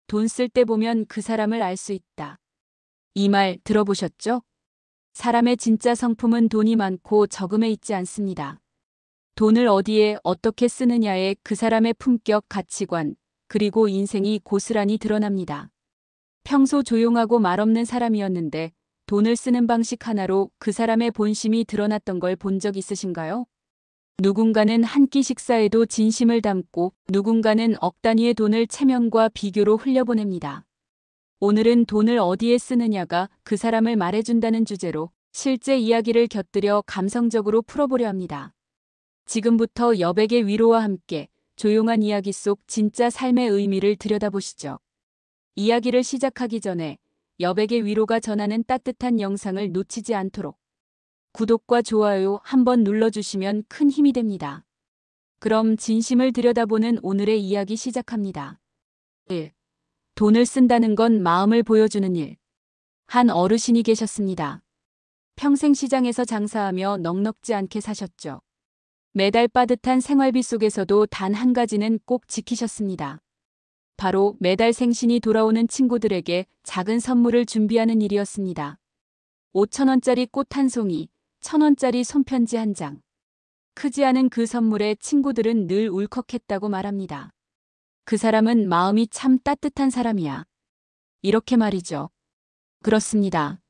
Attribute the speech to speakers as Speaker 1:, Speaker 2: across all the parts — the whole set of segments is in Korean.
Speaker 1: 돈 쓸 때 보면 그 사람을 알 수 있다. 이 말 들어보셨죠? 사람의 진짜 성품은 돈이 많고 적음에 있지 않습니다. 돈을 어디에 어떻게 쓰느냐에 그 사람의 품격, 가치관, 그리고 인생이 고스란히 드러납니다. 평소 조용하고 말없는 사람이었는데 돈을 쓰는 방식 하나로 그 사람의 본심이 드러났던 걸 본 적 있으신가요? 누군가는 한 끼 식사에도 진심을 담고 누군가는 억 단위의 돈을 체면과 비교로 흘려보냅니다. 오늘은 돈을 어디에 쓰느냐가 그 사람을 말해준다는 주제로 실제 이야기를 곁들여 감성적으로 풀어보려 합니다. 지금부터 여백의 위로와 함께 조용한 이야기 속 진짜 삶의 의미를 들여다보시죠. 이야기를 시작하기 전에 여백의 위로가 전하는 따뜻한 영상을 놓치지 않도록 구독과 좋아요 한번 눌러주시면 큰 힘이 됩니다. 그럼 진심을 들여다보는 오늘의 이야기 시작합니다. 1. 돈을 쓴다는 건 마음을 보여주는 일. 한 어르신이 계셨습니다. 평생 시장에서 장사하며 넉넉지 않게 사셨죠. 매달 빠듯한 생활비 속에서도 단 한 가지는 꼭 지키셨습니다. 바로 매달 생신이 돌아오는 친구들에게 작은 선물을 준비하는 일이었습니다. 5,000원짜리 꽃 한 송이, 1,000원짜리 손편지 한 장. 크지 않은 그 선물에 친구들은 늘 울컥했다고 말합니다. 그 사람은 마음이 참 따뜻한 사람이야. 이렇게 말이죠. 그렇습니다.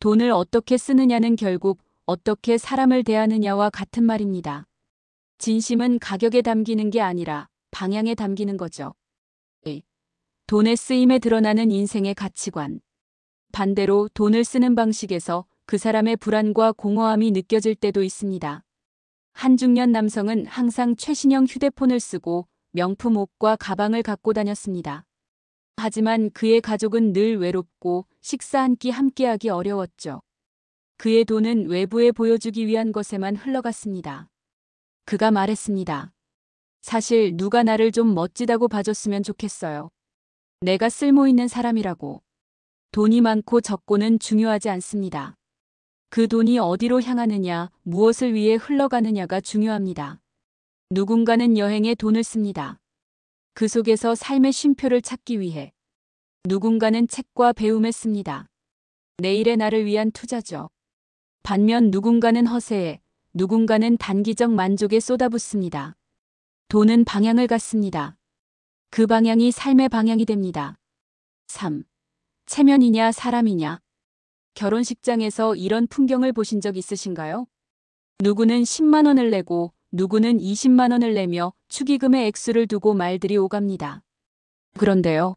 Speaker 1: 돈을 어떻게 쓰느냐는 결국 어떻게 사람을 대하느냐와 같은 말입니다. 진심은 가격에 담기는 게 아니라 방향에 담기는 거죠. 돈의 쓰임에 드러나는 인생의 가치관. 반대로 돈을 쓰는 방식에서 그 사람의 불안과 공허함이 느껴질 때도 있습니다. 한 중년 남성은 항상 최신형 휴대폰을 쓰고 명품 옷과 가방을 갖고 다녔습니다. 하지만 그의 가족은 늘 외롭고 식사 한 끼 함께하기 어려웠죠. 그의 돈은 외부에 보여주기 위한 것에만 흘러갔습니다. 그가 말했습니다. 사실 누가 나를 좀 멋지다고 봐줬으면 좋겠어요. 내가 쓸모 있는 사람이라고. 돈이 많고 적고는 중요하지 않습니다. 그 돈이 어디로 향하느냐, 무엇을 위해 흘러가느냐가 중요합니다. 누군가는 여행에 돈을 씁니다. 그 속에서 삶의 쉼표를 찾기 위해. 누군가는 책과 배움에 씁니다. 내일의 나를 위한 투자죠. 반면 누군가는 허세에, 누군가는 단기적 만족에 쏟아붓습니다. 돈은 방향을 갖습니다. 그 방향이 삶의 방향이 됩니다. 3. 체면이냐 사람이냐. 결혼식장에서 이런 풍경을 보신 적 있으신가요? 누구는 10만 원을 내고 누구는 20만 원을 내며 축의금의 액수를 두고 말들이 오갑니다. 그런데요.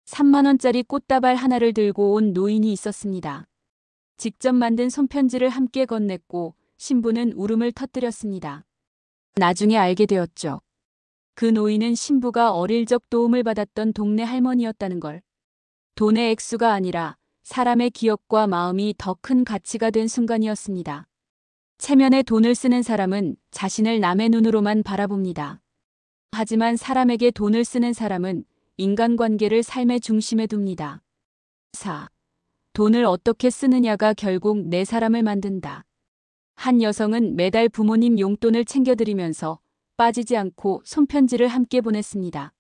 Speaker 1: 3만 원짜리 꽃다발 하나를 들고 온 노인이 있었습니다. 직접 만든 손편지를 함께 건넸고 신부는 울음을 터뜨렸습니다. 나중에 알게 되었죠. 그 노인은 신부가 어릴 적 도움을 받았던 동네 할머니였다는 걸. 돈의 액수가 아니라 사람의 기억과 마음이 더 큰 가치가 된 순간이었습니다. 체면에 돈을 쓰는 사람은 자신을 남의 눈으로만 바라봅니다. 하지만 사람에게 돈을 쓰는 사람은 인간관계를 삶의 중심에 둡니다. 4. 돈을 어떻게 쓰느냐가 결국 내 사람을 만든다. 한 여성은 매달 부모님 용돈을 챙겨드리면서 빠지지 않고 손편지를 함께 보냈습니다.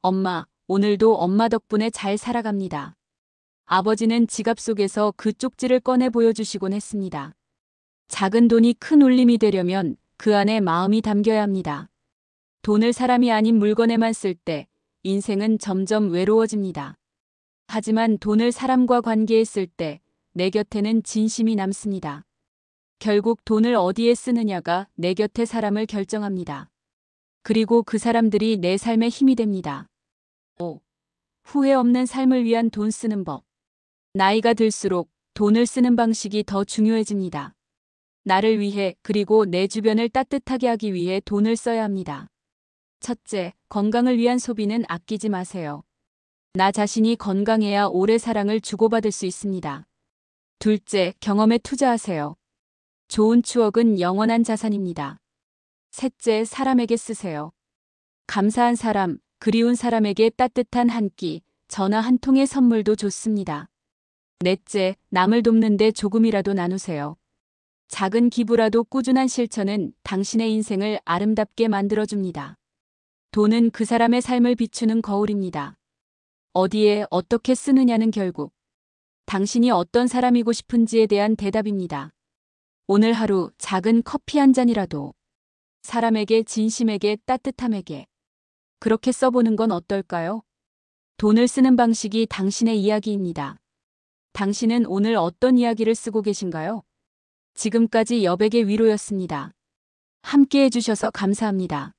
Speaker 1: 엄마, 오늘도 엄마 덕분에 잘 살아갑니다. 아버지는 지갑 속에서 그 쪽지를 꺼내 보여주시곤 했습니다. 작은 돈이 큰 울림이 되려면 그 안에 마음이 담겨야 합니다. 돈을 사람이 아닌 물건에만 쓸 때 인생은 점점 외로워집니다. 하지만 돈을 사람과 관계에 쓸 때 내 곁에는 진심이 남습니다. 결국 돈을 어디에 쓰느냐가 내 곁의 사람을 결정합니다. 그리고 그 사람들이 내 삶의 힘이 됩니다. 5. 후회 없는 삶을 위한 돈 쓰는 법. 나이가 들수록 돈을 쓰는 방식이 더 중요해집니다. 나를 위해 그리고 내 주변을 따뜻하게 하기 위해 돈을 써야 합니다. 첫째, 건강을 위한 소비는 아끼지 마세요. 나 자신이 건강해야 오래 사랑을 주고받을 수 있습니다. 둘째, 경험에 투자하세요. 좋은 추억은 영원한 자산입니다. 셋째, 사람에게 쓰세요. 감사한 사람, 그리운 사람에게 따뜻한 한 끼, 전화 한 통의 선물도 좋습니다. 넷째, 남을 돕는데 조금이라도 나누세요. 작은 기부라도 꾸준한 실천은 당신의 인생을 아름답게 만들어줍니다. 돈은 그 사람의 삶을 비추는 거울입니다. 어디에 어떻게 쓰느냐는 결국 당신이 어떤 사람이고 싶은지에 대한 대답입니다. 오늘 하루 작은 커피 한 잔이라도 사람에게 진심에게 따뜻함에게 그렇게 써보는 건 어떨까요? 돈을 쓰는 방식이 당신의 이야기입니다. 당신은 오늘 어떤 이야기를 쓰고 계신가요? 지금까지 여백의 위로였습니다. 함께 해주셔서 감사합니다.